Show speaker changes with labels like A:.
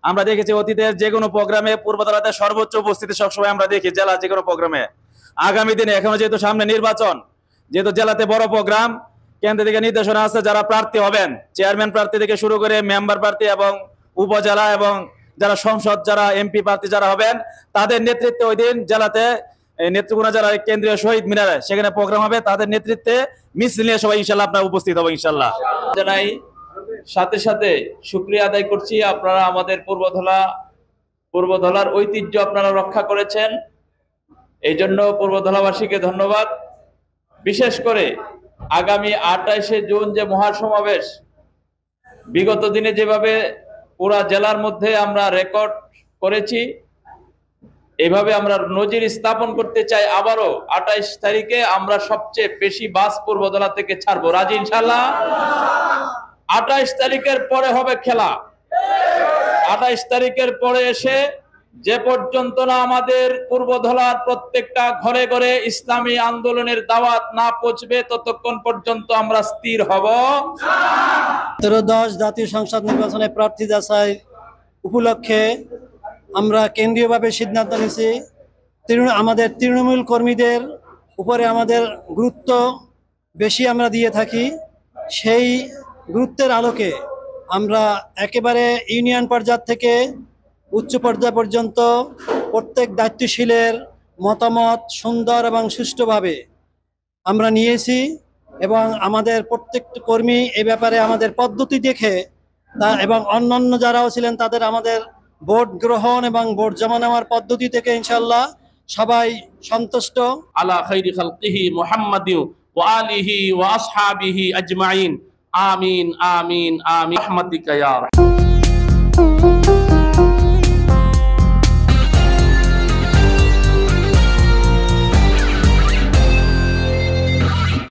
A: আমরা দেখেছি অতীতের যে কোনো প্রোগ্রামে পূর্বতলাতে সর্বোচ্চ উপস্থিতি সবসময় আমরা দেখি জেলা যে কোনো প্রোগ্রামে। আগামী দিনে এখনো যেহেতু সামনে নির্বাচন, যেহেতু জেলাতে বড় প্রোগ্রাম, কেন্দ্র থেকে নির্দেশনা আছে যারা প্রার্থী হবেন, চেয়ারম্যান প্রার্থী থেকে শুরু করে মেম্বার প্রার্থী এবং উপজেলা এবং যারা সংসদ, যারা এমপি প্রার্থী যারা হবেন, তাদের নেতৃত্বে ওই দিন জেলাতে নেত্রকোনা জেলার কেন্দ্রীয় শহীদ মিনারে সেখানে প্রোগ্রাম হবে। তাদের নেতৃত্বে মিছিল নিয়ে সবাই ইনশাল্লাহ আপনারা উপস্থিত হবো ইনশাল্লাহ।
B: জানাই সাথে সাথে শুকরিয়া আদায় করছি, আপনারা আমাদের পূর্বধলার ঐতিহ্য আপনারা রক্ষা করেছেন, এই জন্য পূর্বধলাবাসীকে ধন্যবাদ। বিশেষ করে আগামী 28শে জুন যে মহাসমাবেশ, বিগত দিনে যেভাবে পুরা জেলার মধ্যে আমরা রেকর্ড করেছি, এভাবে আমরা নজির স্থাপন করতে চাই। আবারও 28 তারিখে আমরা সবচেয়ে বেশি বাস পূর্বধলা থেকে ছাড়বো, রাজি ইনশাল্লাহ। 28 তারিখের পরে হবে খেলা। 28 তারিখের পরে এসে যে পর্যন্ত না আমাদের পূর্বধলার প্রত্যেকটা ঘরে ঘরে ইসলামী আন্দোলনের দাওয়াত না পৌঁছবে, ততক্ষণ পর্যন্ত আমরা স্থির হব।
C: 13-10 জাতীয় সংসদ নির্বাচনে প্রার্থী যাচাই উপলক্ষে আমরা কেন্দ্রীয়ভাবে সিদ্ধান্ত নিয়েছি আমাদের তৃণমূল কর্মীদের উপরে আমাদের গুরুত্ব বেশি আমরা দিয়ে থাকি। সেই গুরুত্বের আলোকে আমরা একেবারে ইউনিয়ন পর্যায় থেকে উচ্চ পর্যায় পর্যন্ত প্রত্যেক দায়িত্বশীলের মতামত সুন্দর এবং সুষ্ঠুভাবে আমরা নিয়েছি এবং আমাদের প্রত্যেকটা কর্মী এ ব্যাপারে আমাদের পদ্ধতি দেখে এবং অন্যান্য যারাও ছিলেন তাদের আমাদের ভোট গ্রহণ এবং ভোট জমা নেওয়ার পদ্ধতি থেকে ইনশাআল্লাহ সবাই সন্তুষ্ট।
B: আলা খাইরি খালকিহি মুহাম্মাদিন ওয়া আলিহি ওয়া আসহাবিহি আজমাইন। আমিন আমিন আমিন রাহমাতিকা ইয়া